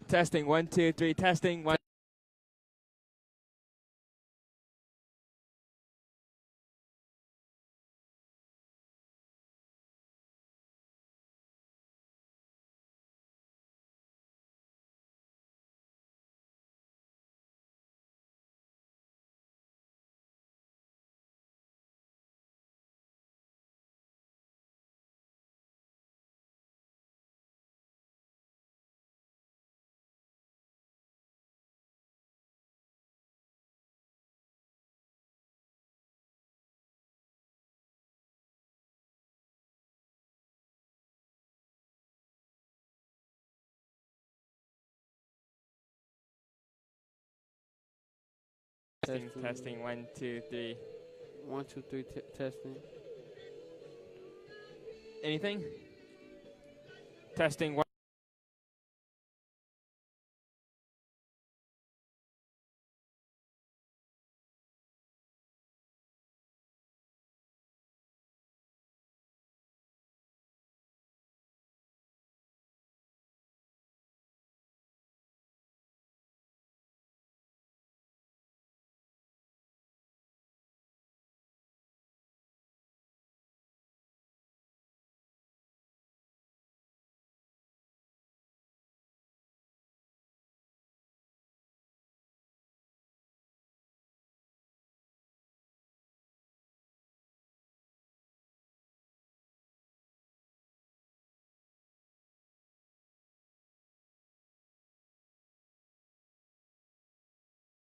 Testing 1, 2, 3. Testing 1. Testing 1, 2, 3. 1, 2, 3. Testing. Anything? Testing 1.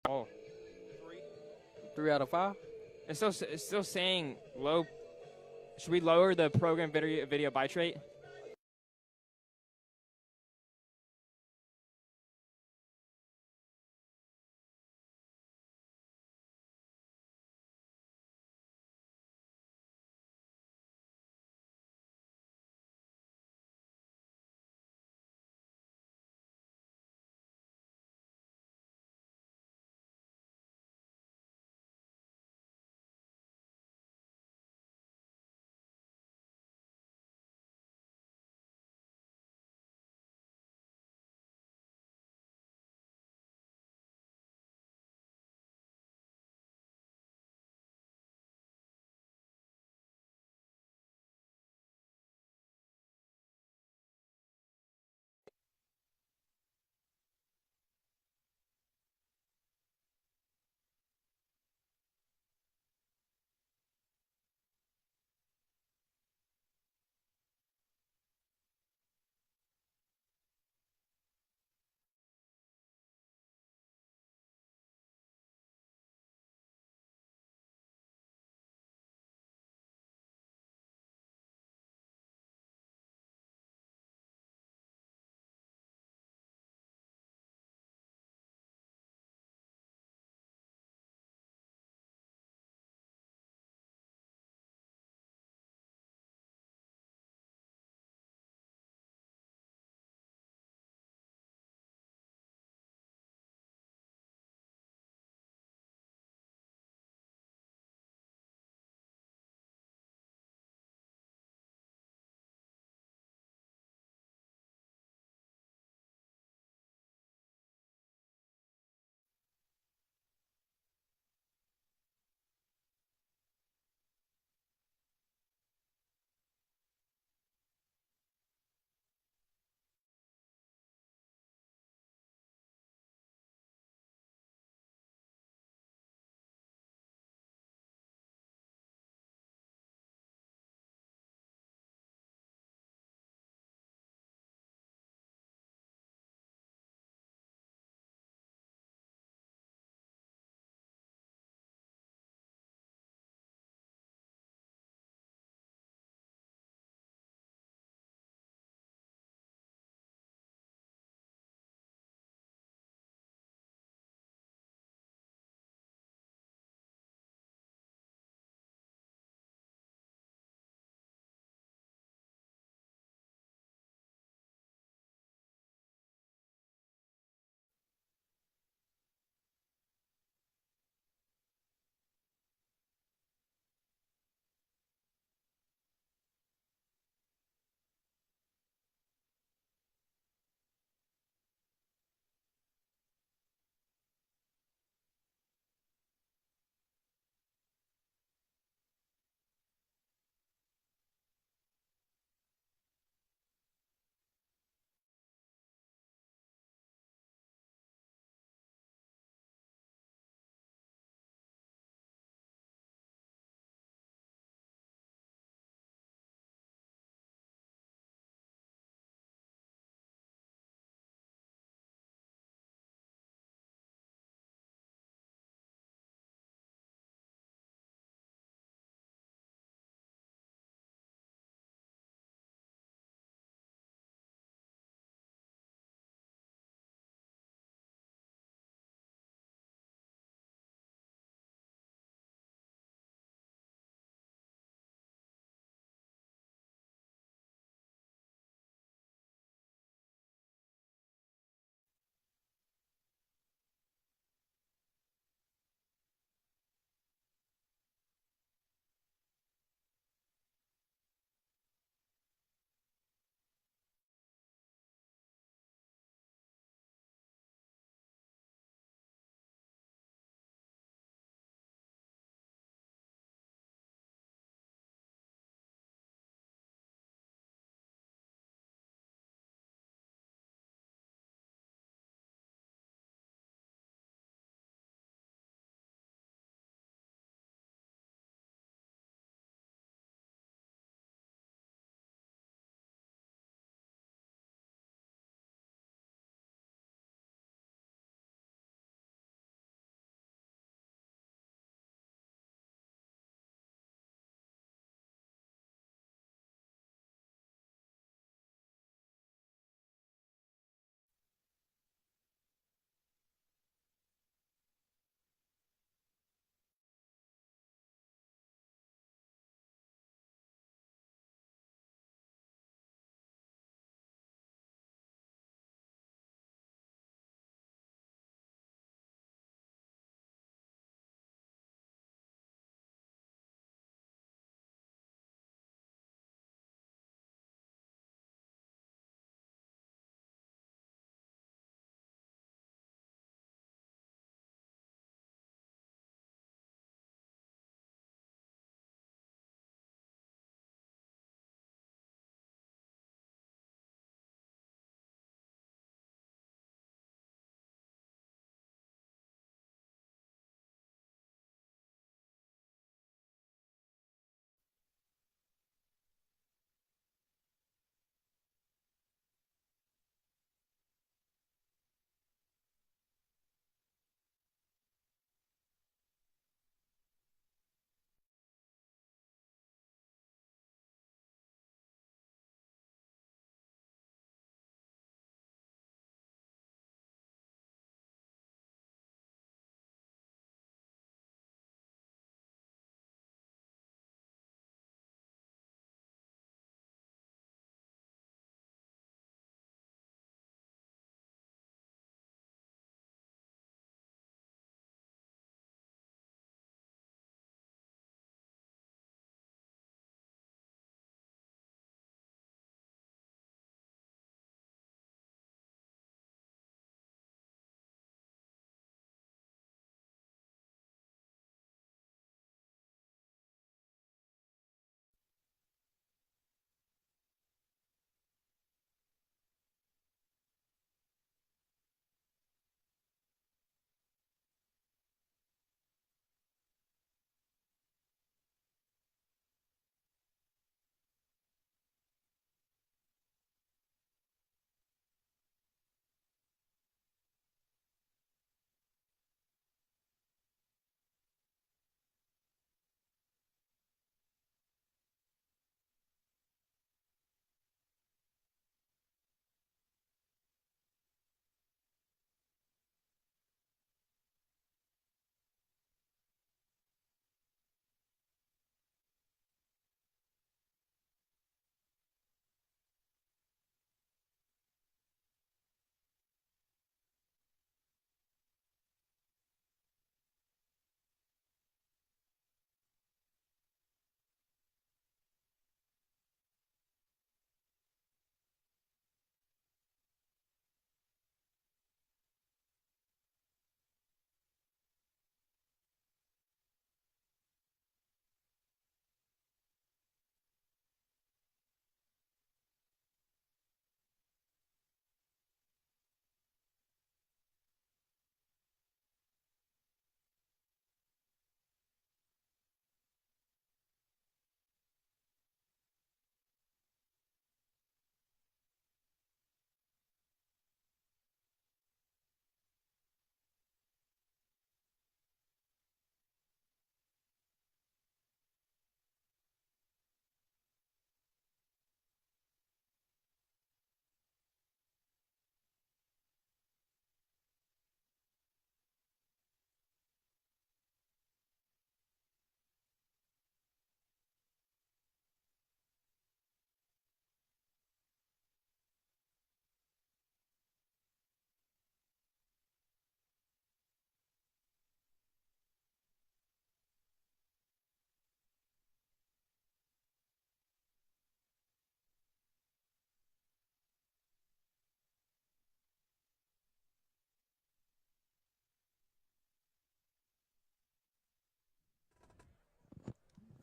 Oh. 3 out of 5. It's still saying low. Should we lower the program video bitrate?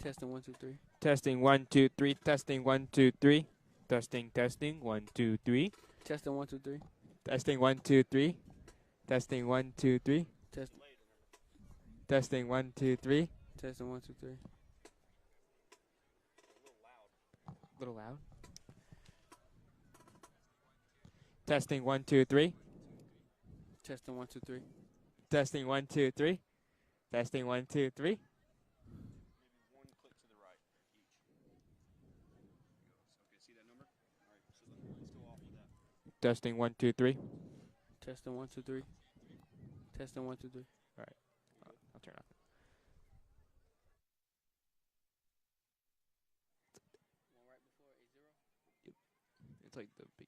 Testing 1 2 3. Testing 1 2 3. Testing 1 2 3. Testing 1 2 3. Testing 1 2 3. Testing 1 2 3. Testing 1 2 3. Test. Testing 1 2 3. Testing 1 2 3. A little loud. Testing 1 2 3. Testing 1 2 3. Testing 1 2 3. Testing 1 2 3. Maybe one click to the right each. Okay, see that number? All right, so let's go off of that. Testing 1 2 3. Testing 1 2 3. Testing 1 2 3. All right. I'll turn off. One right before 8 0. It's like the big.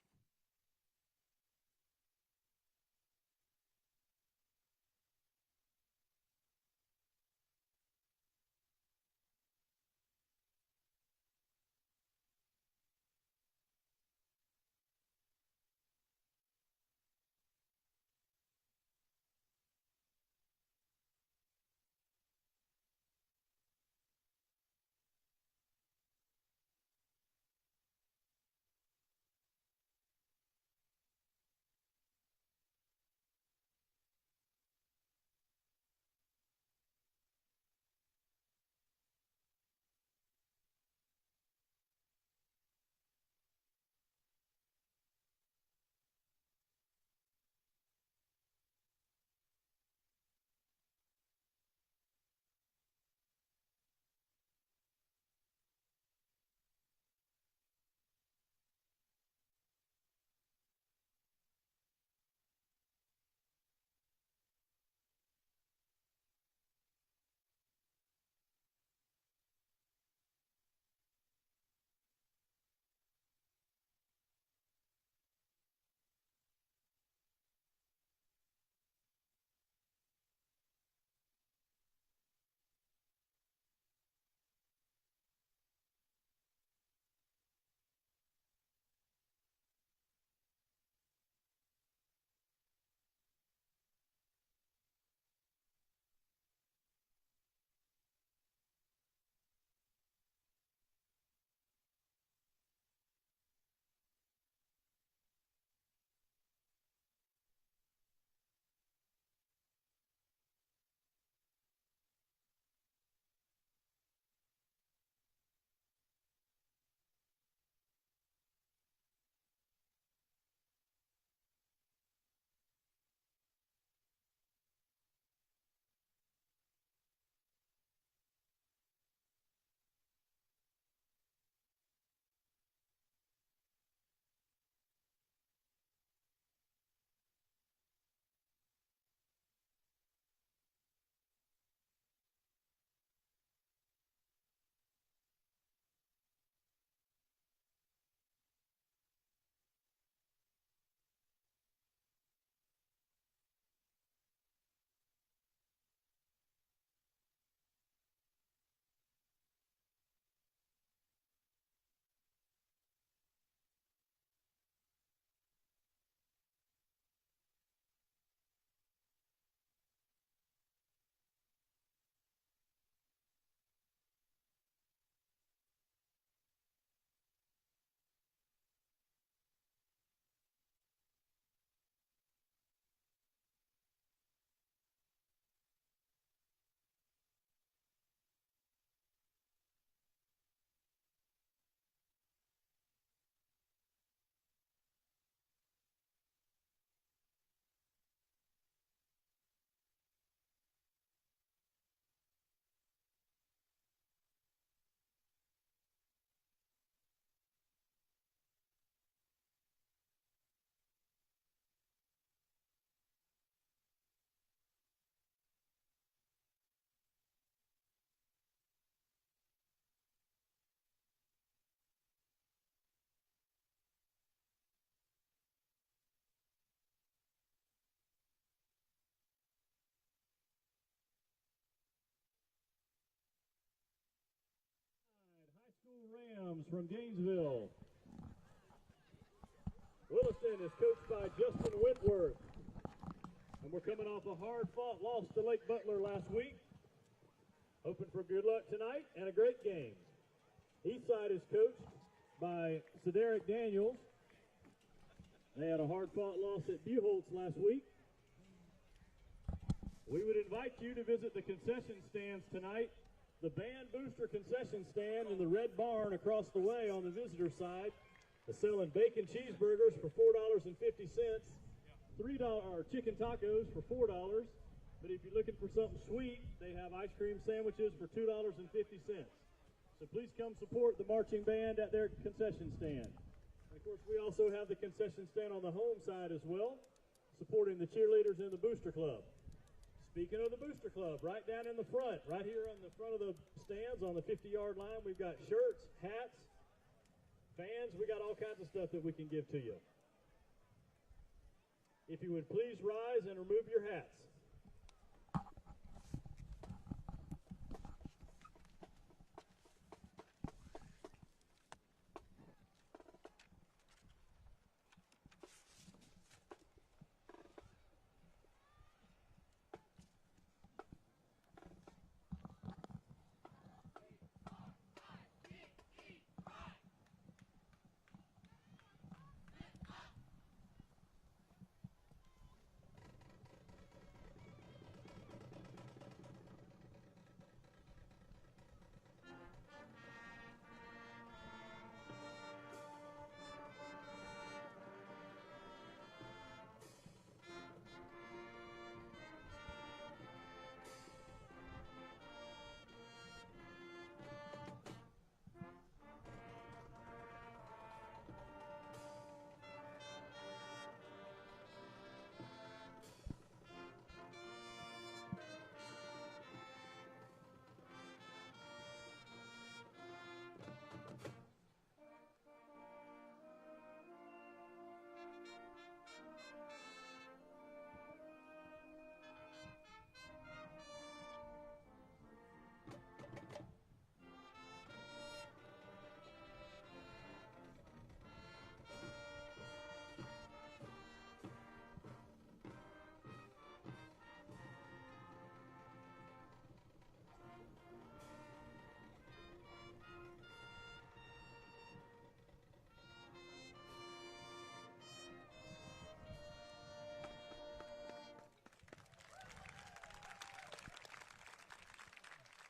Rams from Gainesville. Williston is coached by Justin Whitworth. And we're coming off a hard-fought loss to Lake Butler last week. Hoping for good luck tonight and a great game. Eastside is coached by Cedric Daniels. They had a hard-fought loss at Buchholz last week. We would invite you to visit the concession stands tonight. The Band Booster concession stand in the Red Barn across the way on the visitor side. They're selling bacon cheeseburgers for $4.50, $3 chicken tacos for $4. But if you're looking for something sweet, they have ice cream sandwiches for $2.50. So please come support the marching band at their concession stand. And of course, we also have the concession stand on the home side as well, supporting the cheerleaders in the Booster Club. Speaking of the Booster Club, right down in the front, right here on the front of the stands on the 50-yard line, we've got shirts, hats, fans. We got all kinds of stuff that we can give to you. If you would please rise and remove your hats.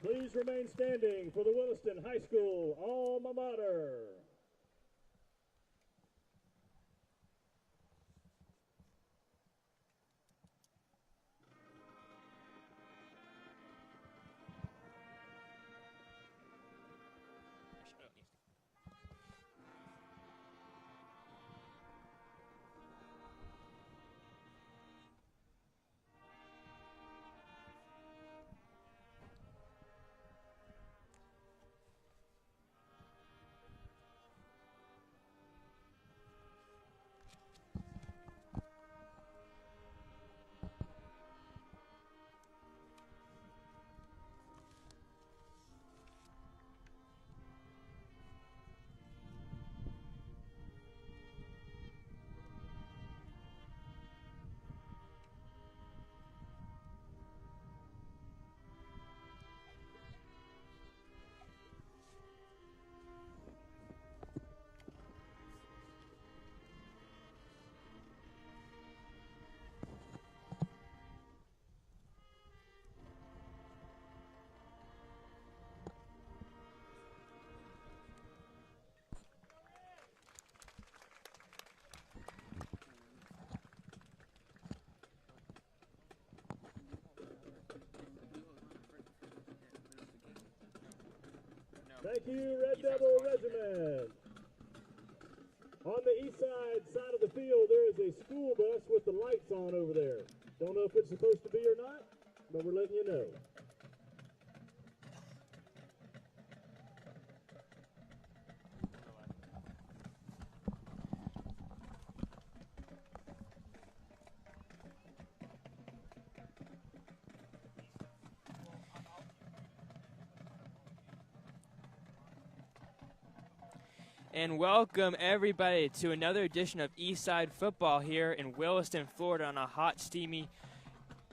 Please remain standing for the Williston High School alma mater. Thank you, Red Devil Regiment. On the east side of the field, there is a school bus with the lights on over there. Don't know if it's supposed to be or not, but we're letting you know. And welcome everybody to another edition of Eastside Football here in Williston, Florida on a hot, steamy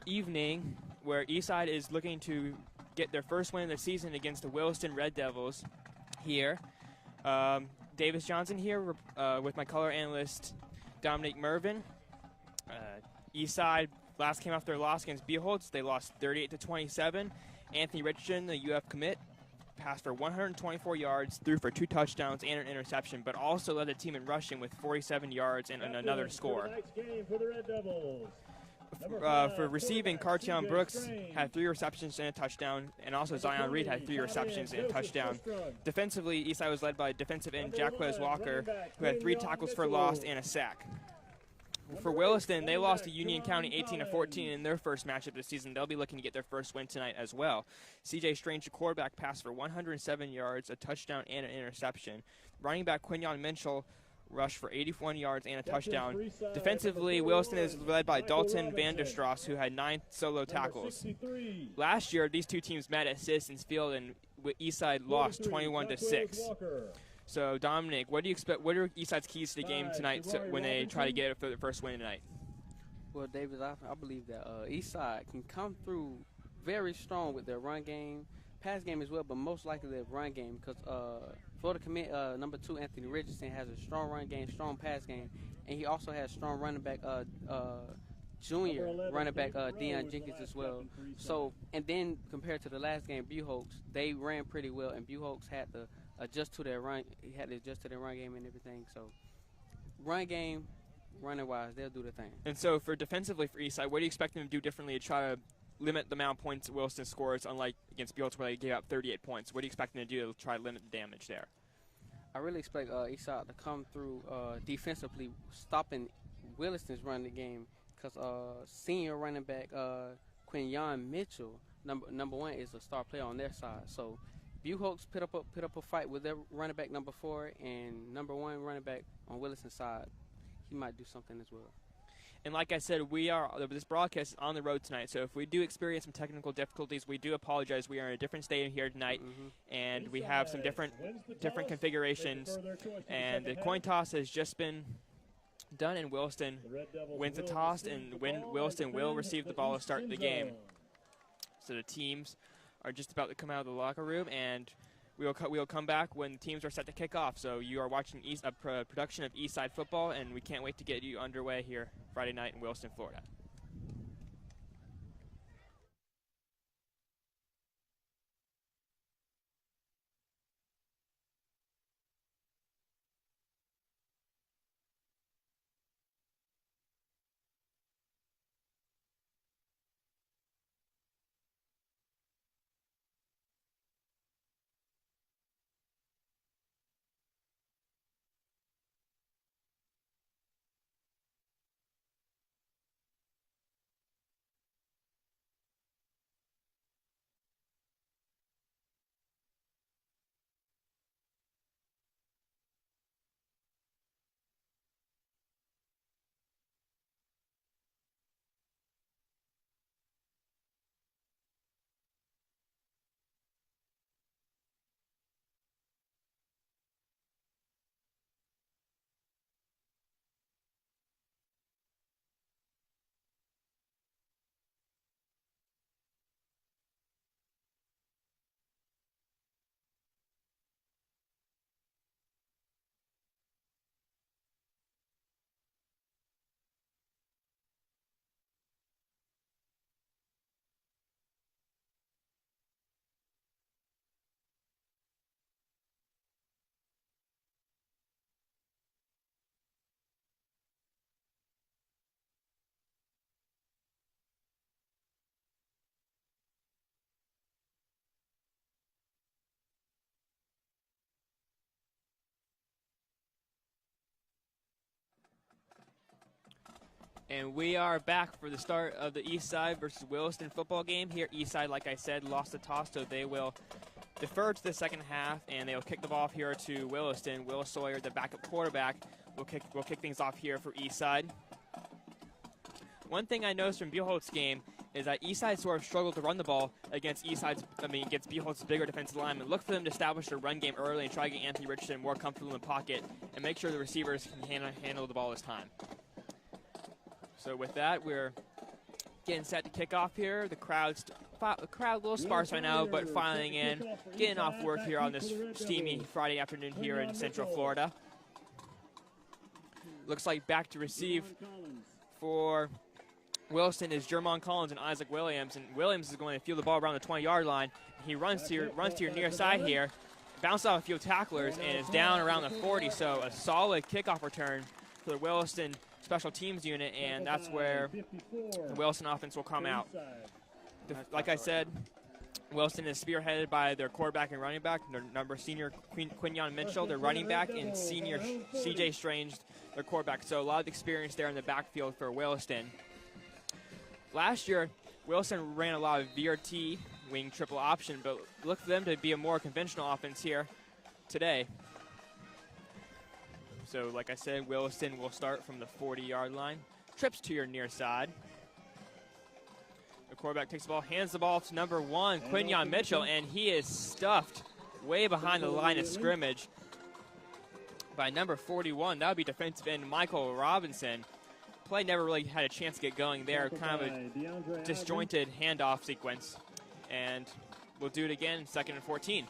evening where Eastside is looking to get their first win of the season against the Williston Red Devils here. Davis Johnson here with my color analyst Dominic Mervin. Eastside last came off their loss against Beholtz. They lost 38-27. Anthony Richardson, the UF commit, passed for 124 yards, threw for 2 touchdowns and an interception, but also led the team in rushing with 47 yards and another score. For receiving, Cartion Brooks had 3 receptions and a touchdown, and also Zion Reed had 3 receptions and a touchdown. Defensively, Eastside was led by defensive end Jacquez Walker, who had 3 tackles for loss and a sack. For Williston, they lost to Union County 18-14 in their first matchup this season. They'll be looking to get their first win tonight as well. C.J. Strange, the quarterback, passed for 107 yards, a touchdown, and an interception. Running back Quinion Minchell rushed for 81 yards and a touchdown. Defensively, Williston is led by Dalton Vanderstrass, who had 9 solo tackles. Last year, these two teams met at Citizens Field, and Eastside lost 21-6. So, Dominic, what do you expect? What are Eastside's keys to the game tonight when they try to get it for the first win tonight? Well, David, I believe that Eastside can come through very strong with their run game, pass game as well, but most likely their run game because Florida commit number 2 Anthony Richardson has a strong run game, strong pass game, and he also has strong running back junior running back Deion Jenkins as well. So, and then compared to the last game, Beholtz, they ran pretty well, and Beholtz had to adjust to their run. He had to adjust to their run game and everything. So, run game, running wise, they'll do the thing. And so, for defensively for Eastside, what do you expect them to do differently to try to limit the amount of points that Williston scores, unlike against Beholtz where they gave up 38 points? What do you expect them to do to try to limit the damage there? I really expect Eastside to come through defensively, stopping Williston's running game because senior running back Quinion Mitchell, number 1, is a star player on their side. So, Beholtz put up a fight with their running back number 4 and number 1 running back on Williston's side. He might do something as well. And like I said, this broadcast is on the road tonight, so if we do experience some technical difficulties, we do apologize. We are in a different stadium here tonight, and we have some different configurations. And the coin toss has just been done, and Williston wins the toss, and Williston will receive the ball to start the game. So the teams are just about to come out of the locker room, and we will come back when the teams are set to kick off. So you are watching a production of Eastside Football, and we can't wait to get you underway here Friday night in Williston, Florida. And we are back for the start of the Eastside versus Williston football game. Here, Eastside, like I said, lost the toss, so they will defer to the second half, and they will kick the ball off here to Williston. Will Sawyer, the backup quarterback, will kick things off here for Eastside. One thing I noticed from Beholtz's game is that Eastside sort of struggled to run the ball against Beholtz's bigger defensive linemen. Look for them to establish a run game early and try to get Anthony Richardson more comfortable in the pocket and make sure the receivers can handle the ball this time. So with that, we're Getting set to kick off here. The crowd a little sparse right now, but filing in, getting off work here on this steamy Friday afternoon here in Central Florida. Looks like back to receive for Williston is Jermon Collins and Isaac Williams, and Williams is going to field the ball around the 20-yard line. He runs to your near side here, bounces off a few tacklers, and is down around the 40. So a solid kickoff return for the Williston special teams unit, and that's where the Williston offense will come out. Like I said, Williston is spearheaded by their quarterback and running back, their senior Quinyon Mitchell, their running back, and senior C.J. Strange, their quarterback. So a lot of experience there in the backfield for Williston. Last year, Williston ran a lot of VRT, wing triple option, but look for them to be a more conventional offense here today. So like I said, Williston will start from the 40-yard line, trips to your near side. The quarterback takes the ball, hands the ball to number 1, Quinyon Mitchell, and he is stuffed way behind the line of scrimmage by number 41. That would be defensive end Michael Robinson. Play never really had a chance to get going there, kind of a disjointed handoff sequence. And we'll do it again, 2nd and 14.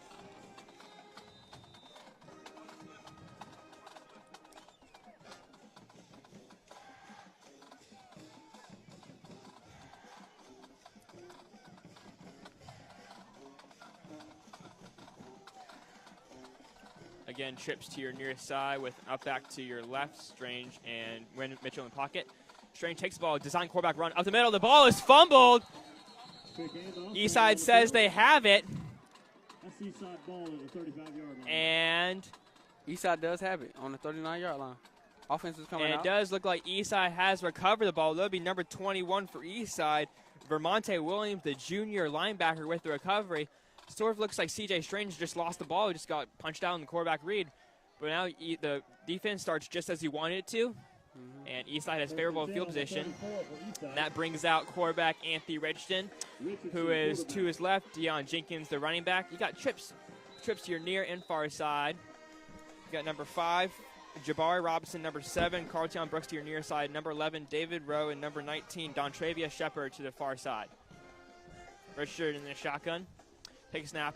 Again, trips to your nearest side with up back to your left, Strange and Mitchell in the pocket. Strange takes the ball, design quarterback run up the middle. The ball is fumbled. Eastside says they have it. That's Eastside ball at the 35-yard line. And Eastside does have it on the 39-yard line. Offense is coming out. And it does look like Eastside has recovered the ball. That'll be number 21 for Eastside. Vermonte Williams, the junior linebacker, with the recovery. Sort of looks like C.J. Strange just lost the ball. He just got punched out in the quarterback read. But now the defense starts just as he wanted it to. And Eastside has favorable field position. And that brings out quarterback Anthony Richardson, who is to his left, Deion Jenkins, the running back. You got trips to your near and far side. You got number 5, Jabari Robinson, number 7, Carlton Brooks to your near side, number 11, David Rowe, and number 19, Dontravia Shepard to the far side. Richard in the shotgun. Take a snap.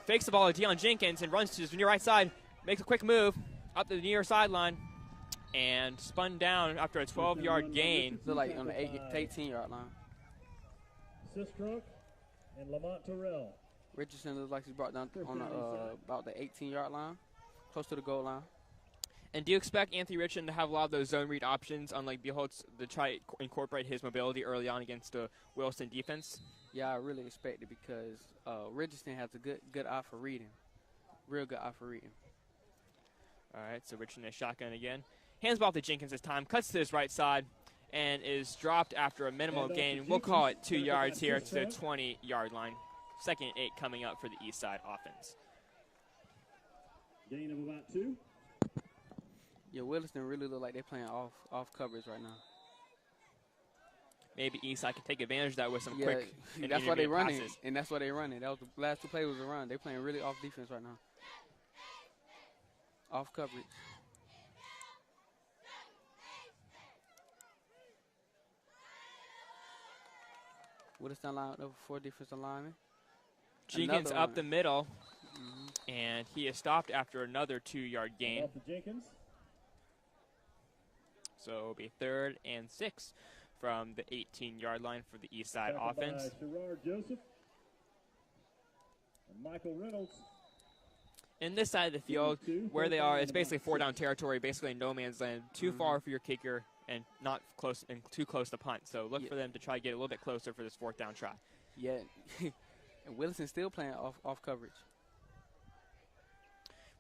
Fakes the ball to Deion Jenkins and runs to his near right side. Makes a quick move up the near sideline and spun down after a 12-yard gain. Look like on the 18-yard line. Sistrunk and Lamont Terrell. Richardson looks like he's brought down on about the 18-yard line, close to the goal line. And do you expect Anthony Richardson to have a lot of those zone read options, unlike Beholtz, to try to incorporate his mobility early on against the Williston defense? Yeah, I really expect it because Richardson has a good eye for reading. Real good eye for reading. All right, so Richardson is shotgun again. Hands ball to Jenkins this time, cuts to his right side, and is dropped after a minimal gain. We'll call it 2 yards here to the 20-yard line. 2nd and 8 coming up for the Eastside offense. Gain of about 2. Yeah, Williston really look like they're playing off coverage right now. Maybe Eastside can take advantage of that with some quick and that's why they run it, passes. and that's why they run it. That was the last 2 plays was a run. They're playing really off defense right now. Off coverage. Williston line over 4 defensive linemen. Jenkins up the middle, and he is stopped after another 2-yard gain. Off to Jenkins. So it'll be 3rd and 6 from the 18-yard line for the Eastside offense. By Sherrard Joseph and Michael Reynolds. In this side of the field, where they are, it's basically 4-down territory, basically no man's land. Too far for your kicker and not close and too close to punt. So look for them to try to get a little bit closer for this 4th down try. Yeah, and Williston still playing off coverage.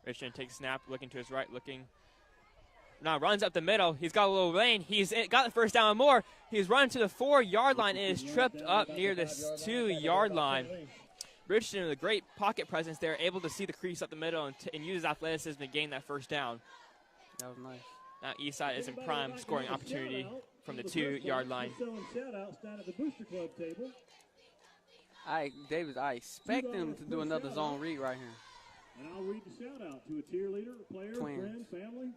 Richardson takes a snap, looking to his right, now runs up the middle. He's got a little lane. He's got the 1st down and more. He's running to the 4-yard line and is tripped up near this 2-yard line. Richardson with a great pocket presence there, able to see the crease up the middle and use his athleticism to gain that 1st down. That was nice. Now Eastside is in prime scoring opportunity from the 2-yard line. Davis, I expect them to do another zone read right here. And I'll read the shout out to a cheerleader, a player, Twins. friend, family.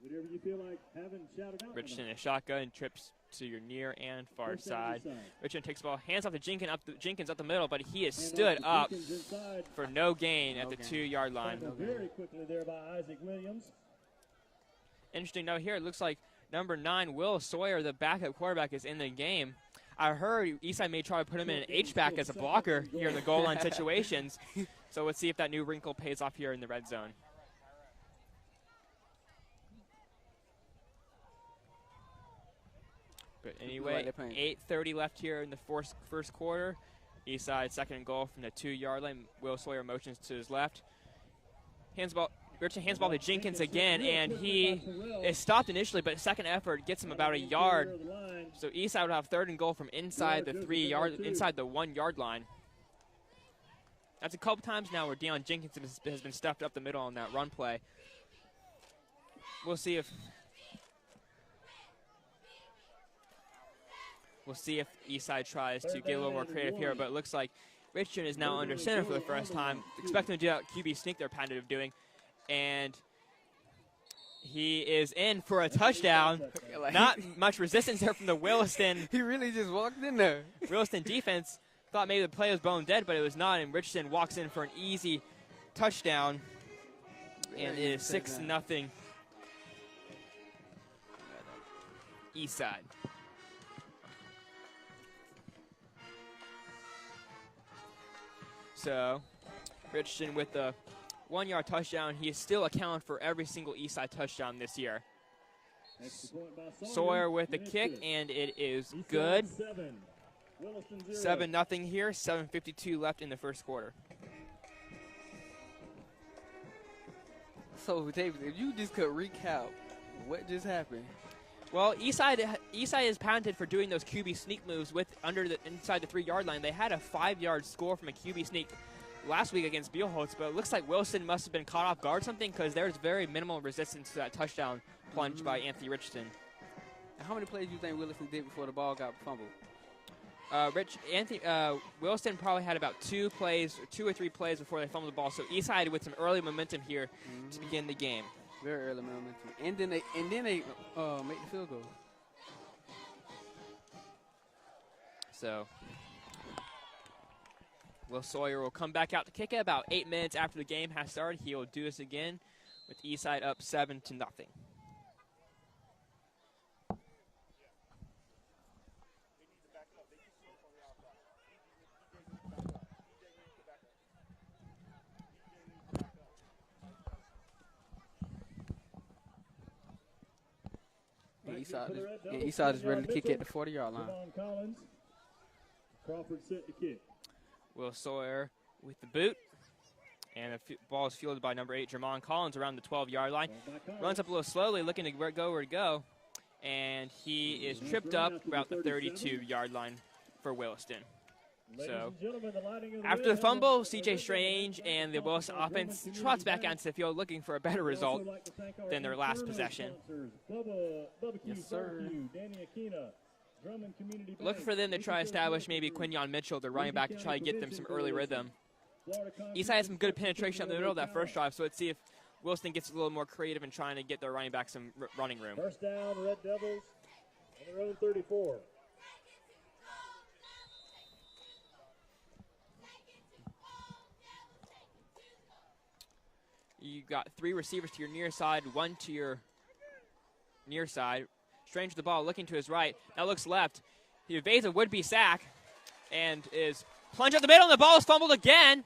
Whatever you feel like having shouted out. Richardson is shotgun, trips to your near and far side. Richmond takes the ball, hands off to Jenkins up the middle, but he is stood up for no gain at the 2-yard line. Very quickly there by Isaac Williams. Interesting note here, it looks like number 9, Will Sawyer, the backup quarterback, is in the game. I heard Eastside may try to put him in an H-back as a blocker here in the goal line situations. So let's see if that new wrinkle pays off here in the red zone. But anyway, 8:30 left here in the first quarter. Eastside 2nd and goal from the 2-yard line. Will Sawyer motions to his left. Richard hands the ball to Jenkins again, and he is stopped initially, but second effort gets him about a yard. So Eastside would have 3rd and goal from inside the 1-yard line. That's a couple times now where Deion Jenkins has been stuffed up the middle on that run play. We'll see if Eastside tries to get a little more creative here, but it looks like Richardson is now under center for the first time. Expect him to do that QB sneak they're patented of doing. And he is in for a touchdown. Not much resistance there from the Williston. He really just walked in there. Williston defense thought maybe the play was bone dead, but it was not. And Richardson walks in for an easy touchdown. And it is 6-0 Eastside. So Richardson with the 1-yard touchdown. He is still accounted for every single Eastside touchdown this year. Sawyer with the kick, and it is good. 7-0 here, 7:52 left in the first quarter. So, David, if you just could recap what just happened. Well, Eastside is patented for doing those QB sneak moves inside the 3-yard line. They had a 5-yard score from a QB sneak last week against Beelholtz, but it looks like Wilson must have been caught off guard something because there's very minimal resistance to that touchdown plunge by Anthony Richardson. And how many plays do you think Williston did before the ball got fumbled? Williston probably had about 2 or 3 plays before they fumbled the ball. So Eastside with some early momentum here to begin the game. Very early momentum, and then they make the field goal. So Will Sawyer will come back out to kick it about 8 minutes after the game has started. He will do this again with Eastside up 7-0. Eastside is ready to kick at the 40-yard line. Crawford set to kick. Will Sawyer with the boot. And the ball is fielded by number 8, Jermon Collins, around the 12-yard line. Runs up a little slowly, looking to go where to go. And he is tripped up about the 32-yard line for Williston. So after the fumble, C.J. Strange and the Williston offense trots back onto the field looking for a better result than their last possession. Yes, sir. Look for them to try to establish maybe Quinyon Mitchell, the running back, to try to get them some early rhythm. Eastside has some good penetration up the middle of that first drive, so let's see if Williston gets a little more creative in trying to get their running back some running room. First down, Red Devils on their own 34. You got 3 receivers to your near side, 1 to your near side. Strange with the ball, looking to his right. Now looks left. He evades a would-be sack and is plunged up the middle, and the ball is fumbled again.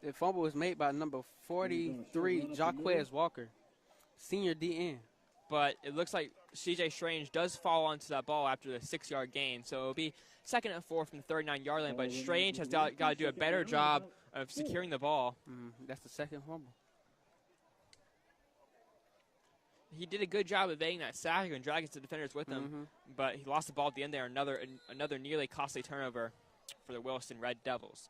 The fumble was made by number 43, Jaquez Walker, senior DN. But it looks like C.J. Strange does fall onto that ball after the 6-yard gain. So it'll be 2nd and 4 from the 39-yard line. But Strange has got to do a better job of securing the ball. That's the second fumble. He did a good job of evading that sack and dragging the defenders with him. But he lost the ball at the end there. Another nearly costly turnover for the Williston Red Devils.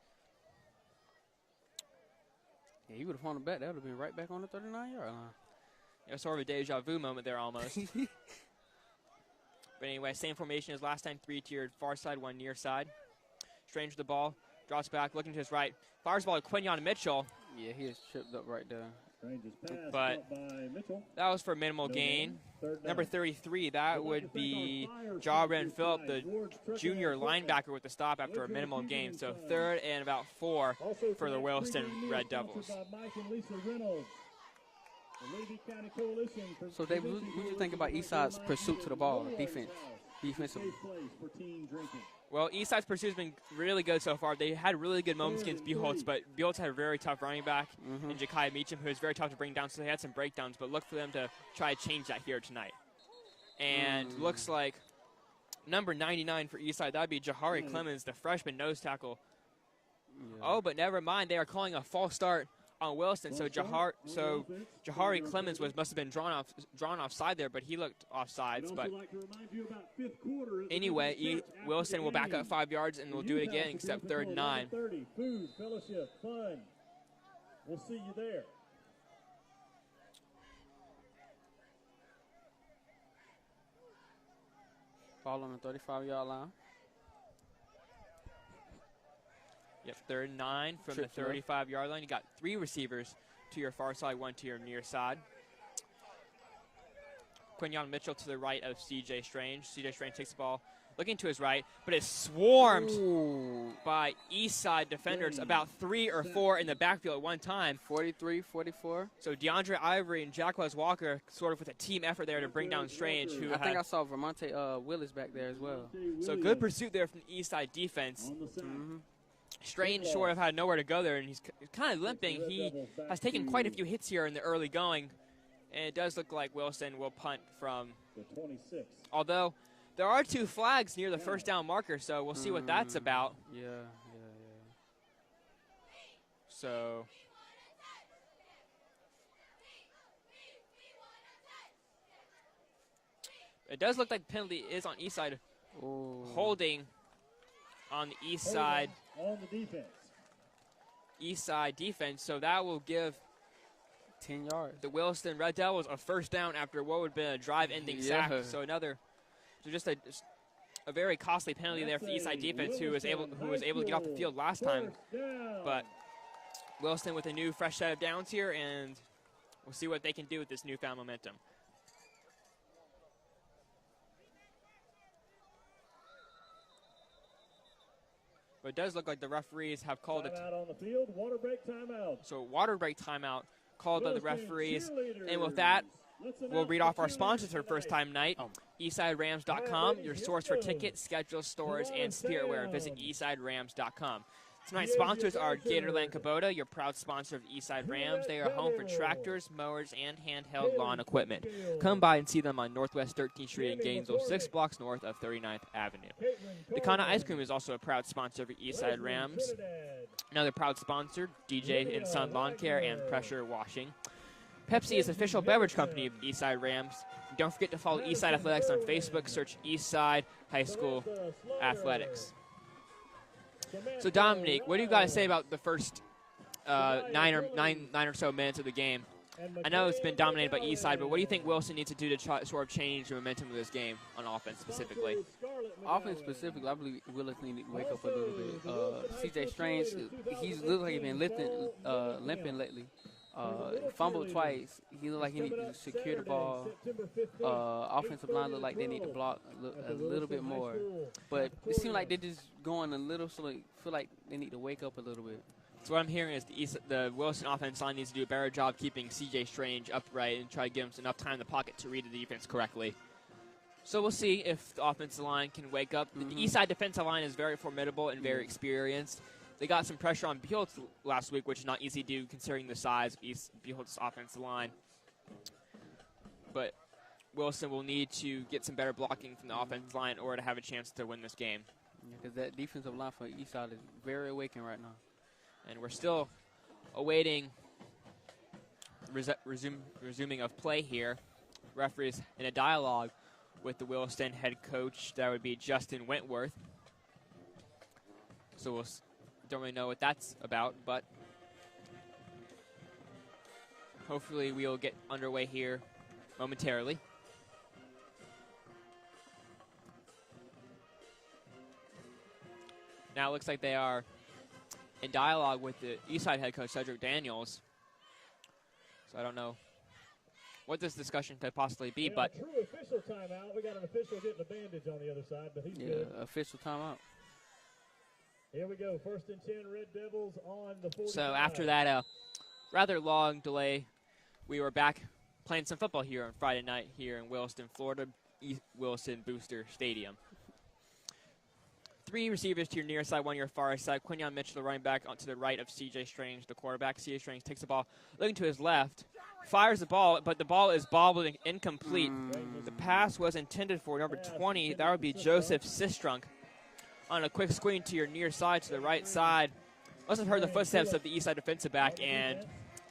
Yeah, he would have won the bet. That would have been right back on the 39-yard line. Yeah, sort of a deja vu moment there almost. But anyway, same formation as last time, 3-tiered, far side, 1 near side. Strange with the ball, drops back, looking to his right. Fires the ball to Quinyon Mitchell. Yeah, he is tripped up right there. but that was for a minimal gain. Number 33, that would be Jawbran Phillip, the junior linebacker with the stop after a minimal gain. So 3rd and about 4 for the Williston Red Devils. So, Dave, what do you think about Eastside's pursuit to the ball, defensively? Well, Eastside's pursuit has been really good so far. They had really good moments against Buchholz, but Buchholz had a very tough running back in Ja'Kai Meacham, who is very tough to bring down, so they had some breakdowns, but look for them to try to change that here tonight. And looks like number 99 for Eastside, that would be Jahari Clemens, the freshman nose tackle. Yeah. Oh, but never mind. They are calling a false start on Williston, so Jahari Clemens must have been drawn offside there, but he looked offsides. But anyway, Williston will back up 5 yards and will do it again, except 3rd and 9. Food, fellowship, fun. We'll see you there. Ball on the 35-yard line. Yep, 3rd and 9 from the 35-yard line. You got 3 receivers to your far side, 1 to your near side. Quinyon Mitchell to the right of C.J. Strange. C.J. Strange takes the ball, looking to his right, but is swarmed by Eastside defenders, about 3 or 4 in the backfield at one time. 43, 44. So DeAndre Ivory and Jacquez Walker sort of with a team effort there to bring down Strange. I think I saw Vermonte Willis back there as well. So good pursuit there from the Eastside defense. Strange sort of had nowhere to go there, and he's kind of limping. He has taken quite a few hits here in the early going, and it does look like Williston will punt from the 26. Although there are 2 flags near the first down marker, so we'll see what that's about. Yeah. So it does look like the penalty is on Eastside. Holding on the east side. On the defense. East side defense, so that will give 10 yards. The Williston Red Devils a first down after what would have been a drive-ending sack. So just a very costly penalty there for the Eastside defense, who was able to get off the field last time. But Williston with a new fresh set of downs here, and we'll see what they can do with this newfound momentum. But it does look like the referees have called it. On the field, water break timeout. So water break timeout called by the referees. And with that, we'll read off our sponsors for the first time tonight. EastsideRams.com, your source for tickets, schedules, stores, and spiritwear. Visit EastsideRams.com. Tonight's sponsors are Gatorland Kubota, your proud sponsor of Eastside Rams. They are home for tractors, mowers, and handheld lawn equipment. Come by and see them on Northwest 13th Street in Gainesville, 6 blocks north of 39th Avenue. Dakana Ice Cream is also a proud sponsor of Eastside Rams. Another proud sponsor, DJ and Son Lawn Care and Pressure Washing. Pepsi is the official beverage company of Eastside Rams. Don't forget to follow Eastside Athletics on Facebook. Search Eastside High School Athletics. So, Dominique, what do you got to say about the first nine or so minutes of the game? I know it's been dominated by Eastside, but what do you think Williston needs to do to try sort of change the momentum of this game on offense specifically? Offense specifically, I believe Williston need to wake up a little bit. C.J. Strange, he's looked like he's been limping lately. Fumbled twice. He looked like he needed to secure the ball. Offensive line look like they need to block a little bit more. But it seems like they're just going a little, so I feel like they need to wake up a little bit. So what I'm hearing is the Williston offense line needs to do a better job keeping C.J. Strange upright and try to give him enough time in the pocket to read the defense correctly. So we'll see if the offensive line can wake up. The Eastside defensive line is very formidable and very experienced. They got some pressure on Buchholz last week, which is not easy to do considering the size of Buchholz's offensive line. But Williston will need to get some better blocking from the offensive line in order to have a chance to win this game. Because that defensive line for Eastside is very awakened right now. And we're still awaiting resuming of play here. Referees in a dialogue with the Williston head coach. That would be Justin Wentworth. So we'll don't really know what that's about, but hopefully we'll get underway here momentarily. Now it looks like they are in dialogue with the Eastside head coach, Cedric Daniels. So I don't know what this discussion could possibly be, And but a true official timeout. We got an official getting a bandage on the other side, but he's good. Official timeout. Here we go. 1st and 10, Red Devils on the 45. so after that rather long delay, we were back playing some football here on Friday night here in Williston, Florida, Williston Booster Stadium. 3 receivers to your near side, 1 your far side. Quinion Mitchell, the running back, onto the right of C.J. Strange, the quarterback. C.J. Strange takes the ball, looking to his left, fires the ball, but the ball is bobbled and incomplete. The pass was intended for number 20. That would be Joseph Sistrunk. On a quick screen to your near side, to the right side. Must have heard the footsteps of the Eastside defensive back, and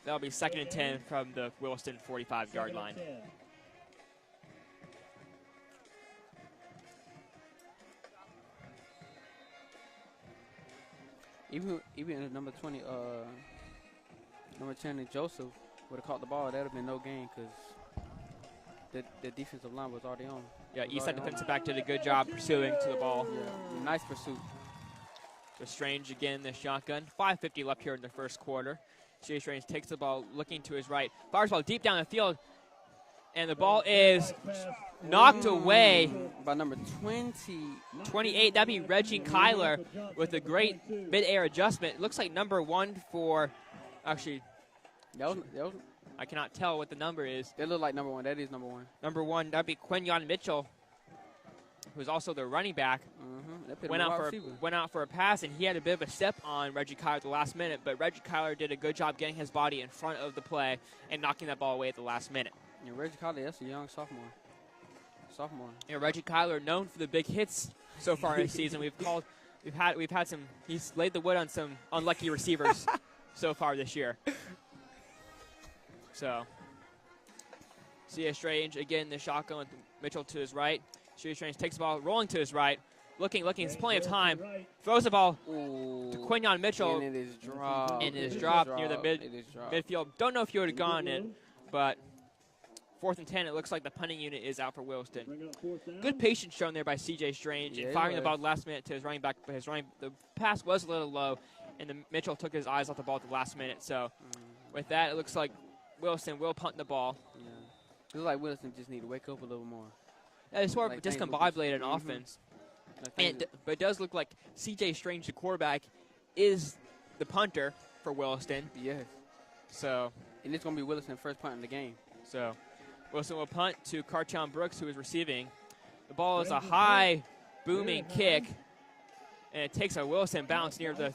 that'll be 2nd and 10 from the Williston 45-yard line. Even if number 20, number 10, Joseph would have caught the ball, that would have been no gain because the defensive line was already on. Yeah, Eastside defensive back did a good job pursuing to the ball. Yeah, nice pursuit. So Strange again, the shotgun. 5:50 left here in the first quarter. C.J. Strange takes the ball, looking to his right. Fires the ball deep down the field, and the ball is knocked away. By number 28, that'd be Reggie Kyler with a great mid-air adjustment. It looks like number 1 for, actually, That was, I cannot tell what the number is. that looked like number 1. That is number 1. Number 1, that'd be Quinion Mitchell, who's also the running back. Went out for a pass, and he had a bit of a step on Reggie Kyler at the last minute, but Reggie Kyler did a good job getting his body in front of the play and knocking that ball away at the last minute. Yeah, Reggie Kyler, that's a young sophomore. Yeah, Reggie Kyler, known for the big hits so far this season. We've had some. He's laid the wood on some unlucky receivers so far this year. So, C.J. Strange again, the shotgun with Mitchell to his right. C.J. Strange takes the ball, rolling to his right, looking. There's plenty of time. Throws the ball to Quinion Mitchell. And it is dropped near the midfield. Don't know if he would have gone in, but 4th and 10, it looks like the punting unit is out for Williston. Good patience shown there by C.J. Strange in firing the ball last minute to his running back, but the pass was a little low, and Mitchell took his eyes off the ball at the last minute. So with that, it looks like Williston will punt the ball. Yeah. It looks like Williston just need to wake up a little more. Yeah, it's more discombobulated offense. But it does look like C.J. Strange, the quarterback, is the punter for Williston. Yes. So. And it's going to be Williston's first punt in the game. So Williston will punt to Cartion Brooks, who is receiving. The ball is a high, booming kick, and it takes a Williston bounce near the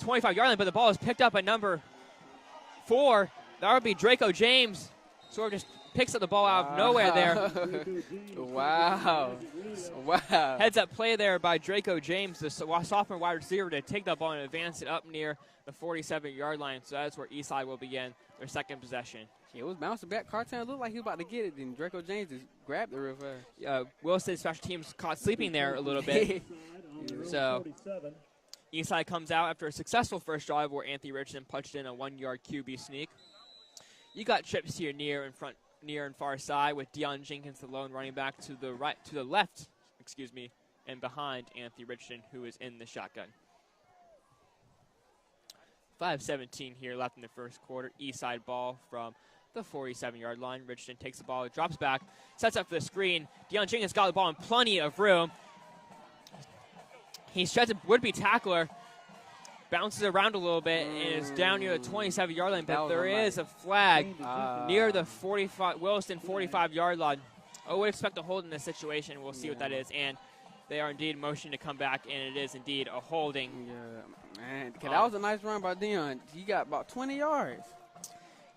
25-yard line, but the ball is picked up by number 4. That would be Draco James. Sort of just picks up the ball out of nowhere there. Wow. Heads up play there by Draco James, the sophomore wide receiver, to take that ball and advance it up near the 47-yard line. So that's where Eastside will begin their second possession. Yeah, it was bouncing back. Cartown looked like he was about to get it, then Draco James just grabbed it real fast. Williston special teams caught sleeping there a little bit. So Eastside comes out after a successful first drive where Anthony Richardson punched in a 1-yard QB sneak. You got trips to your near and far side with Deion Jenkins, the lone running back, to the left, and behind Anthony Richardson, who is in the shotgun. 5:17 here left in the first quarter. Eastside ball from the 47-yard line. Richardson takes the ball, drops back, sets up for the screen. Deion Jenkins got the ball in plenty of room. He shreds a would-be tackler, bounces around a little bit, and is down near the 27-yard line, but there is a flag near the Williston 45-yard line. I would expect a hold in this situation. We'll see what that is, and they are indeed motioning to come back, and it is indeed a holding. Yeah, man. That was a nice run by Deion. He got about 20 yards.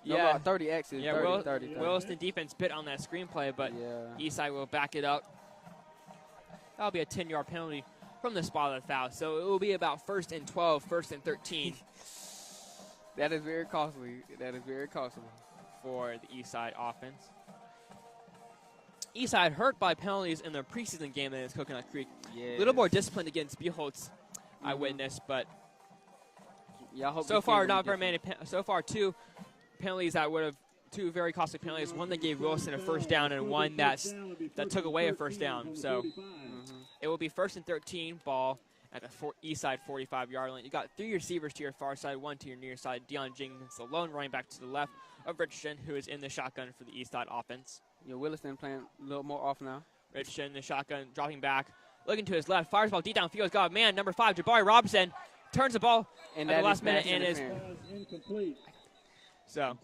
Yeah. No, about 30 X's. Yeah, 30. Williston defense bit on that screenplay, but Eastside will back it up. That'll be a 10-yard penalty from the spot of the foul. So it will be about 1st and 12, 1st and 13. That is very costly. For the Eastside offense. Eastside hurt by penalties in their preseason game against Coconut Creek. A little more disciplined against Beholtz, I witnessed, but so far not very many. So far, 2 penalties that would have 2 very costly penalties. One that gave Williston a first down, and one that took away a first down. So it will be 1st and 13 ball at the Eastside 45-yard line. You got 3 receivers to your far side, 1 to your near side. Deion Jenkins, the lone running back to the left of Richardson, who is in the shotgun for the Eastside offense. Williston playing a little more off now. Richardson in the shotgun, dropping back, looking to his left, fires ball deep downfield. He's got a man, number 5, Jabari Robinson, turns the ball at the last minute and is incomplete. So,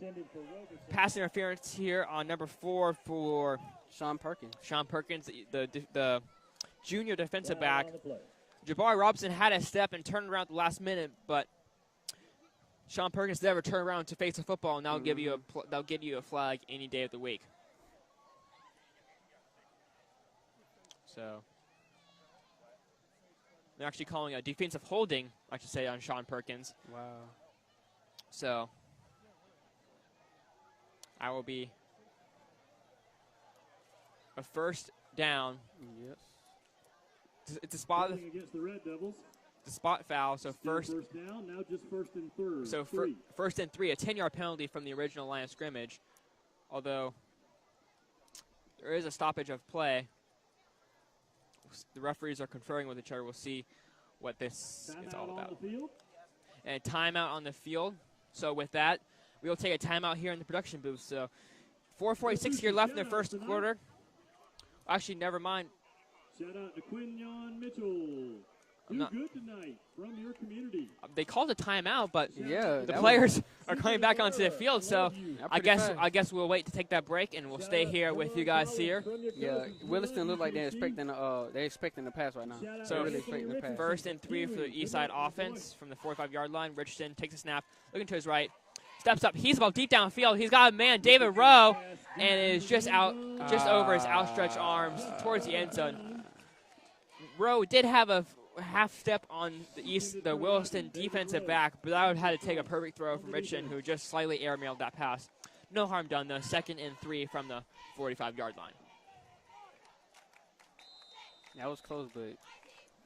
pass interference here on number 4 for Sean Perkins. Sean Perkins, the junior defensive back. Jabari Robinson had a step and turned around at the last minute, but Sean Perkins never turned around to face the football, and that'll give you a flag any day of the week. So they're actually calling a defensive holding, I should say, on Sean Perkins. Wow. So I will be a first down. Yep. It's a spot against the Red Devils. It's a spot foul. So first down. Now just first and third. So first and 3, a 10-yard penalty from the original line of scrimmage. Although there is a stoppage of play. The referees are conferring with each other. We'll see what this is all about. And timeout on the field. So with that, we'll take a timeout here in the production booth. So 4:46 here left in the first quarter. Actually, never mind. Shout out to Quinyon Mitchell. Do good tonight from your community. They called a timeout, but yeah, the players are coming back onto the field. So I guess we'll wait to take that break, and we'll stay here with you guys here. Yeah, Williston look like they're expecting the pass right now. So really expecting the pass. First and 3 for the Eastside offense from the 45-yard line. Richardson takes a snap, looking to his right, steps up. He's about deep downfield. He's got a man, David Rowe, and is just over his outstretched arms towards the end zone. Rowe did have a half step on the Williston defensive back, but that would have had to take a perfect throw from Richardson, who just slightly airmailed that pass. No harm done, though. 2nd and 3 from the 45-yard line. That was close, but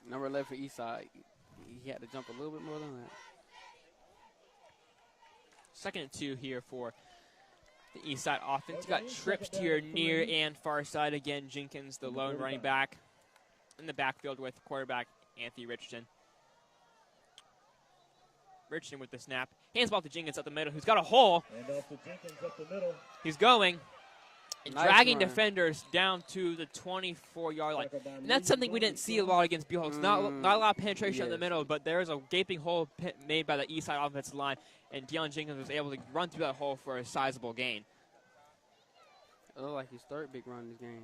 number 11 for Eastside, he had to jump a little bit more than that. 2nd and 2 here for the Eastside offense. You got trips to your near and far side. Again, Jenkins, the lone running back, in the backfield with quarterback Anthony Richardson. Richardson with the snap. Hands ball to Jenkins up the middle, who's got a hole. And off to Jenkins up the middle. He's going and Nice dragging run. defenders down to the 24-yard line. And that's something we didn't see a lot against Buchholz. Not a lot of penetration in the middle, but there's a gaping hole made by the Eastside offensive line, and Deion Jenkins was able to run through that hole for a sizable gain. It looked like his 3rd big run in this game,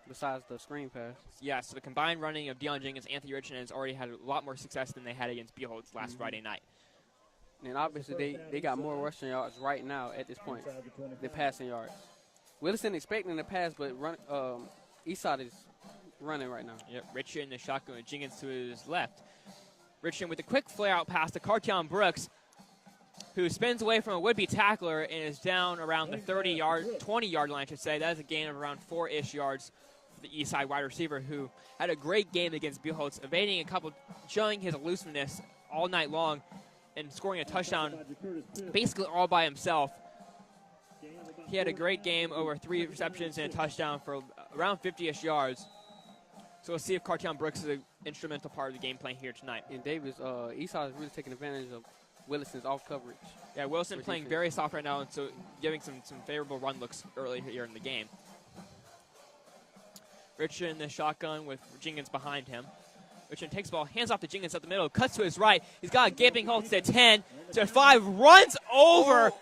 besides the screen pass. Yeah, so the combined running of Deion Jenkins and Anthony Richardson has already had a lot more success than they had against Buchholz last Friday night. And obviously they got more rushing yards right now at this point than passing yards. Williston expecting the pass, but Eastside is running right now. Yep, Richardson in the shotgun with Jenkins to his left. Richardson with a quick flare-out pass to Cartion Brooks, who spins away from a would-be tackler and is down around the 20-yard line, I should say. That is a gain of around 4-ish yards for the Eastside wide receiver, who had a great game against Buchholz, evading a couple, showing his elusiveness all night long and scoring a touchdown basically all by himself. He had a great game, over 3 receptions and a touchdown for around 50-ish yards. So we'll see if Cartion Brooks is an instrumental part of the game plan here tonight. And Davis, Eastside is really taking advantage of Williston's off coverage. Yeah, Williston playing very soft right now, and so giving some favorable run looks early here in the game. Richardson in the shotgun with Jenkins behind him. Richardson takes the ball, hands off to Jenkins up the middle, cuts to his right. He's got a gaping hole to 10, to 5, runs over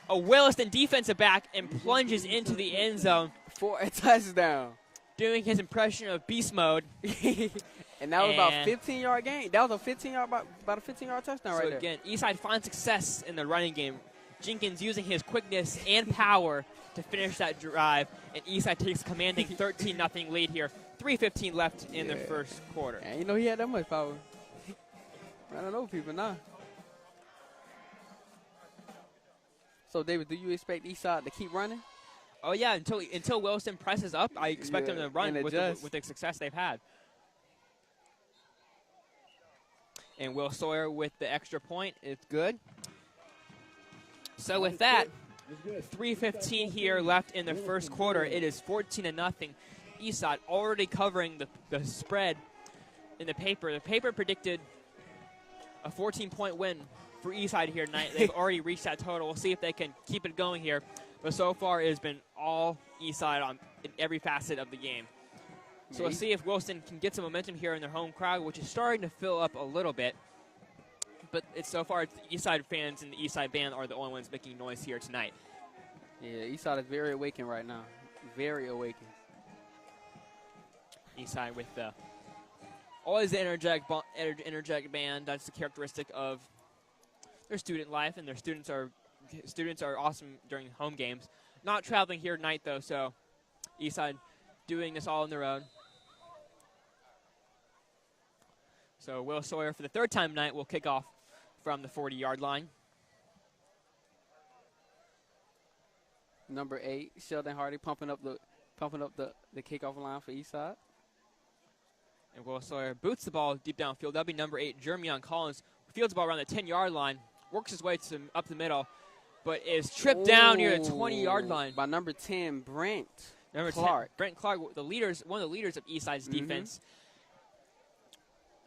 a Williston defensive back and plunges into the end zone. For a touchdown. Doing his impression of beast mode. And that was about a 15-yard gain. That was about a 15-yard touchdown right there. So again, Eastside finds success in the running game. Jenkins using his quickness and power to finish that drive, and Eastside takes a commanding 13-0 lead here. 3:15 left in the first quarter. And you know he had that much power. I don't know people now. So David, do you expect Eastside to keep running? Oh yeah, until Williston presses up, I expect them to run with the success they've had. And Will Sawyer with the extra point. It's good. So with that, 3:15 here left in the first quarter. It is 14-0. Eastside already covering the spread in the paper predicted a 14-point win for Eastside here tonight. They've already reached that total. We'll see if they can keep it going here. But so far, it has been all Eastside in every facet of the game. So we'll see if Williston can get some momentum here in their home crowd, which is starting to fill up a little bit. But so far, the Eastside fans and the Eastside band are the only ones making noise here tonight. Yeah, Eastside is very awakened right now. Very awakened. Eastside with always the energetic band. That's the characteristic of their student life, and their students are awesome during home games. Not traveling here tonight, though, so Eastside doing this all on their own. So Will Sawyer, for the third time tonight, will kick off from the 40-yard line. Number 8, Sheldon Hardy, pumping up the kickoff line for Eastside. And Will Sawyer boots the ball deep downfield. That'll be number 8, Jeremion Collins. Fields the ball around the 10-yard line, works his way up the middle, but is tripped down near the 20-yard line by number 10, Brent Clark. 10, Brent Clark, one of the leaders of Eastside's defense.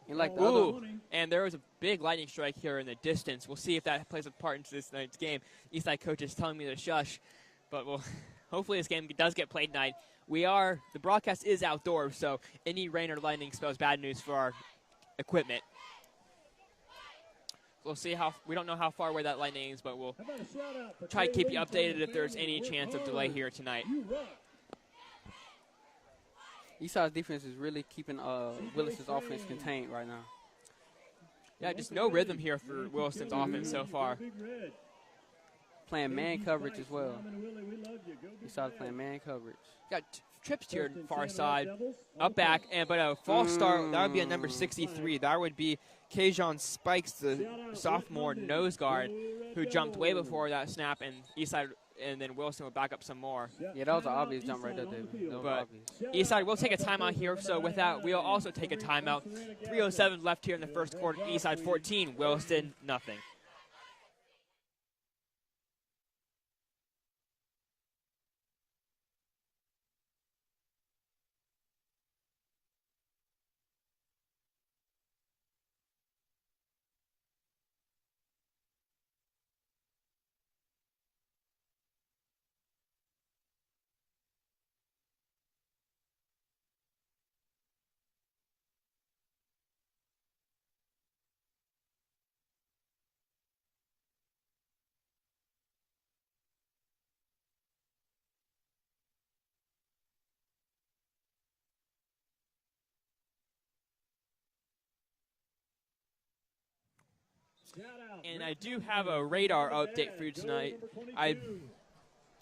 And like and there was a big lightning strike here in the distance. We'll see if that plays a part into this night's game. Eastside coach is telling me to shush, but hopefully this game does get played tonight. The broadcast is outdoors, so any rain or lightning spells bad news for our equipment. We'll see we don't know how far away that lightning is, but we'll try to keep you updated if there's any chance of delay here tonight. Eastside's defense is really keeping Williston's offense contained right now. Yeah, just no rhythm here for Williston's offense so far. Playing man coverage as well. Eastside playing man coverage. Got trips here far side, up back, but a false start. That would be a number 63. That would be Kajon Spikes, the sophomore nose guard, who jumped way before that snap, and Eastside. And then Williston will back up some more. Yeah, that was an obvious jump right there, David. But Eastside will take a timeout here. So with that, we'll also take a timeout. 3:07 left here in the first quarter. Eastside 14, Williston nothing. And I do have a radar update for you tonight.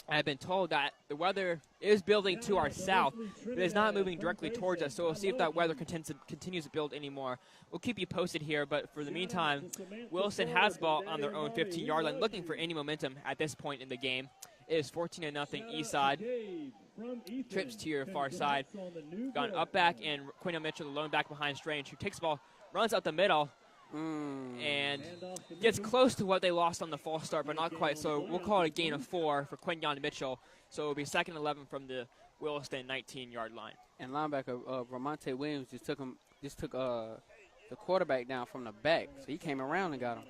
I've been told that the weather is building to our south, but it's not moving directly towards us, so we'll see if that weather continues to build anymore. We'll keep you posted here, but for the meantime, Williston has the ball on their own 15-yard line, looking for any momentum at this point in the game. It is 14-0 Eastside. Trips to your far side. Gone up back, and Quinn Mitchell, the lone back behind Strange, who takes the ball, runs out the middle, and gets close to what they lost on the false start, but not quite. So we'll call it a gain of 4 for Quinyon Mitchell. So it'll be 2nd and 11 from the Williston 19-yard line. And linebacker Ramonte Williams just took the quarterback down from the back. So he came around and got him.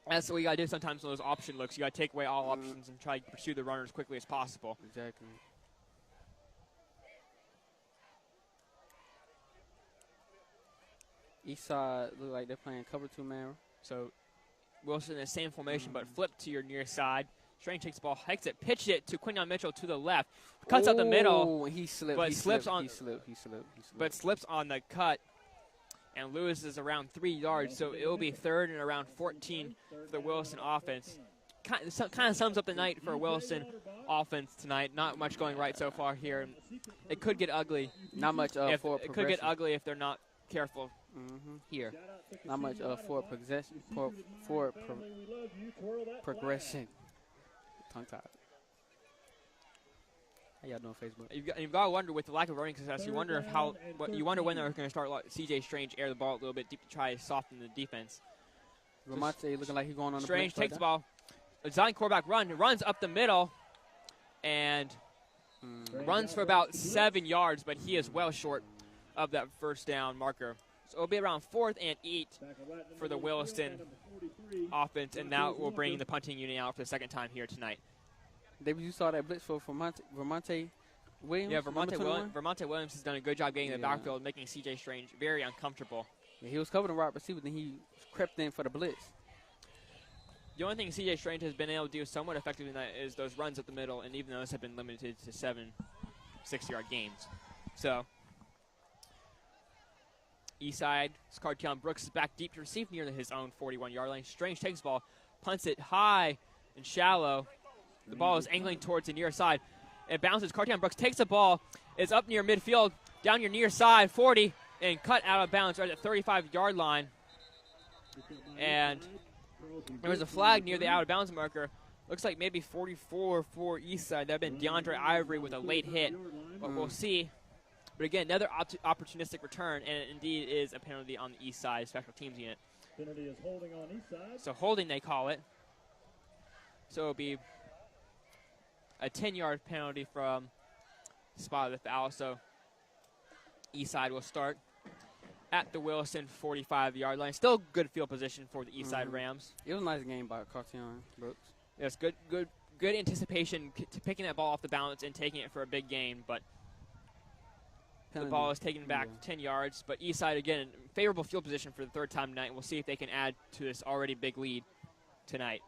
That's what you got to do sometimes on those option looks. You got to take away all options and try to pursue the runner as quickly as possible. Exactly. Eastside look like they're playing cover 2 man. So Wilson in the same formation, but flipped to your near side. Strange takes the ball, hikes it, pitches it to Quinyon Mitchell to the left. Cuts out the middle. He slipped. But he slips slipped, on. He slipped. But slips on the cut and loses around 3 yards. So it will be 3rd and around 14 for the Wilson offense. Kind of sums up the night for Wilson offense tonight. Not much going right so far here. It could get ugly. Not much for it could get ugly if they're not careful here. Not much for progression. Tongue tied. How y'all doing, Facebook? You've got to wonder with the lack of running success. You wonder when they're going to start C.J. Strange air the ball a little bit deep to try to soften the defense. Ramonte looking like he's going on the Strange takes the ball. A design quarterback runs up the middle, and runs for about 7 yards, but he is well short of that first down marker. So it'll be around 4th and 8 for the Williston offense, and that will bring the punting unit out for the second time here tonight. David, you saw that blitz for Vermonte Williams? Yeah, Vermonte Williams has done a good job getting in the backfield, making C.J. Strange very uncomfortable. Yeah, he was covering the wide receiver, then he crept in for the blitz. The only thing C.J. Strange has been able to do somewhat effectively tonight is those runs up the middle, and even those have been limited to 7 6-yard gains. So, Eastside, Cartion Brooks is back deep to receive near his own 41-yard line. Strange takes the ball, punts it high and shallow. The ball is angling towards the near side. It bounces. Cartion Brooks takes the ball, is up near midfield, down your near side, 40, and cut out of bounds right at the 35-yard line. And there was a flag near the out-of-bounds marker. Looks like maybe 44 for Eastside. That would have been DeAndre Ivory with a late hit, but we'll see. But again, another opportunistic return, and it indeed is a penalty on the Eastside special teams unit. Penalty is holding on Eastside. So holding, they call it. So it'll be a 10-yard penalty from spot of the foul. So Eastside will start at the Williston 45-yard line. Still good field position for the Eastside Rams. It was a nice game by Cartion Brooks. Yes, good anticipation to picking that ball off the balance and taking it for a big gain, but the ball is taken back 10 yards. But Eastside, again, favorable field position for the third time tonight. We'll see if they can add to this already big lead tonight.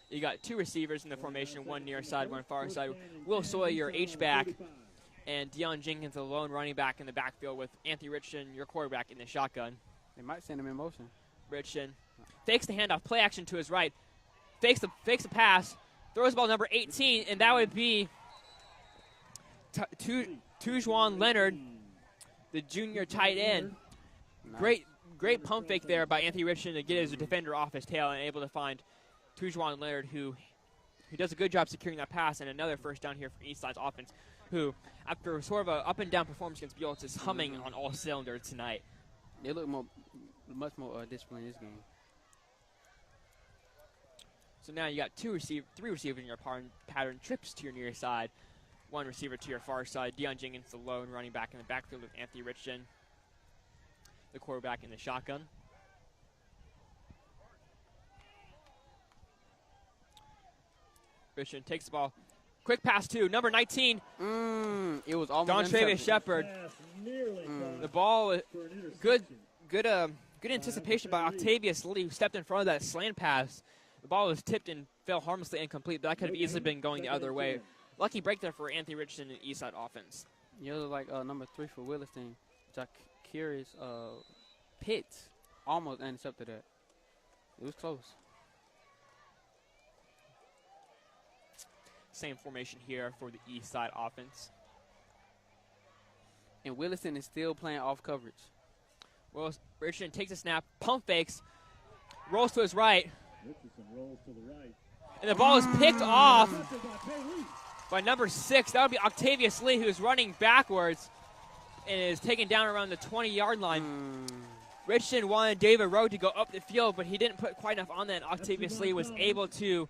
You got 2 receivers in the formation, one near side, one far side. Will Sawyer, your H-back, and Deion Jenkins, the lone running back in the backfield with Anthony Richardson, your quarterback, in the shotgun. They might send him in motion. Richardson fakes the handoff, play action to his right, fakes the pass, throws the ball number 18, and that would be Tujuan Leonard, the junior tight end. Nice. Great pump fake there by Anthony Richardson to get his defender off his tail and able to find Tujuan Leonard, who does a good job securing that pass, and another first down here for Eastside's offense, who, after sort of an up-and-down performance against Buell's, is humming on all cylinders tonight. They look much more disciplined in this game. So now you got 3 receivers in your pattern, trips to your near side, 1 receiver to your far side. Deion Jenkins, the lone running back in the backfield with Anthony Richardson, the quarterback in the shotgun. Richardson takes the ball. Quick pass to number 19. It was almost Dontravius Shepard. The ball, good anticipation by Octavius Lee, who stepped in front of that slant pass. The ball was tipped and fell harmlessly incomplete, but that could have easily been going the other way. Lucky break there for Anthony Richardson and Eastside offense. You know, like number 3 for Williston, Jacarius Pitts almost intercepted that. It was close. Same formation here for the Eastside offense. And Williston is still playing off coverage. Well, Richardson takes a snap, pump fakes, rolls to his right. And the ball is picked off by number 6. That would be Octavius Lee, who is running backwards and is taken down around the 20-yard line. Richardson wanted David Rowe to go up the field, but he didn't put quite enough on that. Octavius Lee was able to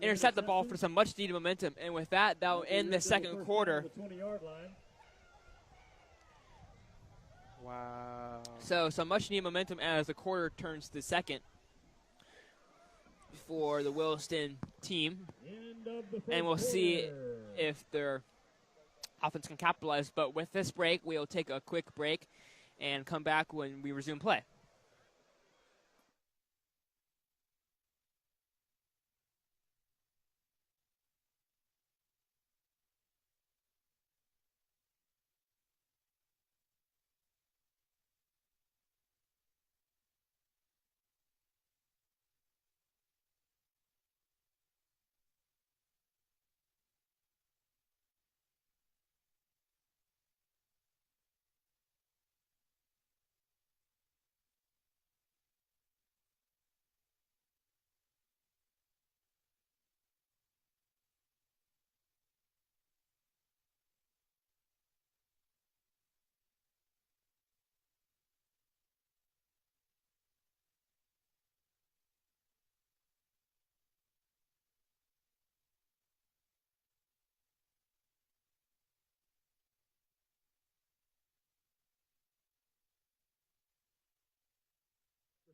intercept the ball for some much-needed momentum. And with that, that will end the second quarter. Wow. So some much-needed momentum as the quarter turns to the second for the Williston team. And we'll see if their offense can capitalize. But with this break, we'll take a quick break and come back when we resume play.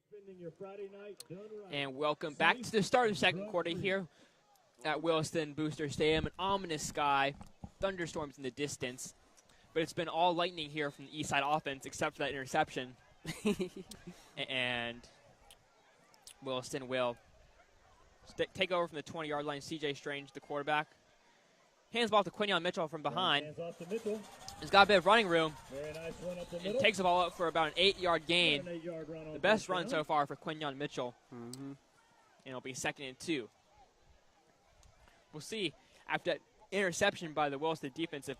Spending your Friday night done right. And welcome back to the start of the second quarter here at Williston Booster Stadium. An ominous sky, thunderstorms in the distance, but it's been all lightning here from the Eastside offense except for that interception. And Williston will take over from the 20-yard line. C.J. Strange, the quarterback. Hands ball to Quinion Mitchell from behind. Hands off to Mitchell. He's got a bit of running room. Very nice run up the And middle. takes the ball up for about an 8-yard gain. An 8-yard run on The best first run down. so far for Quinion Mitchell. Mm-hmm. And it'll be 2nd and 2. We'll see after that interception by the Williston defense if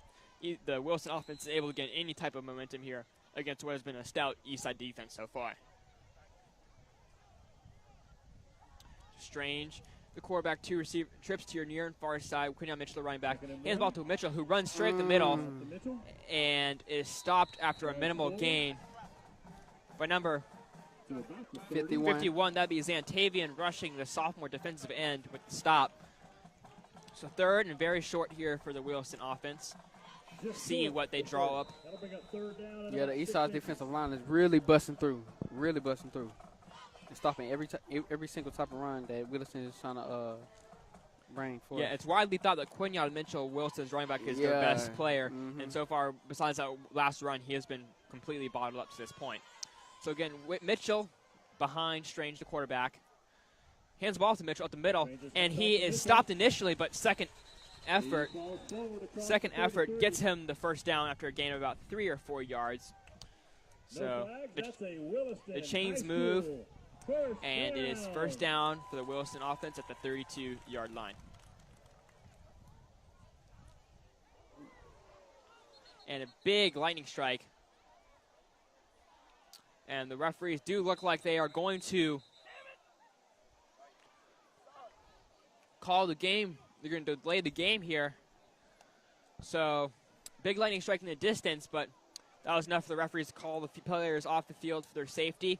the Williston offense is able to get any type of momentum here against what has been a stout Eastside defense so far. Strange, the quarterback, 2 receiver trips to your near and far side. Quinion Mitchell, the running back. Hands ball to Mitchell, who runs straight the middle To Mitchell. and is stopped after a minimal gain by number To about the 51. 51. That'd be Zantavian rushing the sophomore defensive end with the stop. So 3rd and very short here for the Williston offense. Just See short. what they draw up. That'll bring up 3rd down. and Yeah, the about Eastside 16. defensive line is really busting through. Really busting through. And stopping every single type of run that Williston is trying to bring forward. Yeah, it's widely thought that Quinion Mitchell, Williston's running back, is their Yeah. best player. Mhm. And so far, besides that last run, he has been completely bottled up to this point. So again, Mitchell behind Strange, the quarterback. Hands the ball to Mitchell at the middle, and he is stopped initially, but second effort Falls forward across 33. gets him the first down after a gain of about 3 or 4 yards. No So flags. the- That's a Williston the chains high move, school first and it is down. first down for the Williston offense at the 32-yard line. And a big lightning strike. And the referees do look like they are going to call the game. They're going to delay the game here. So, big lightning strike in the distance, but that was enough for the referees to call the players off the field for their safety.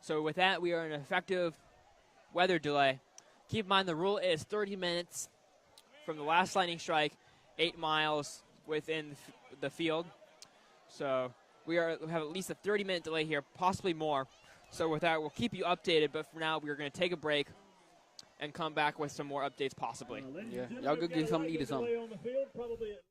So with that, we are in an effective weather delay. Keep in mind the rule is 30 minutes from the last lightning strike, 8 miles within the field. So we have at least a 30-minute delay here, possibly more. So with that, we'll keep you updated, but for now, we're going to take a break and come back with some more updates possibly. Ladies and Yeah. gentlemen, Y'all go we've get got a something to eat or lightning something. delay on the field, probably at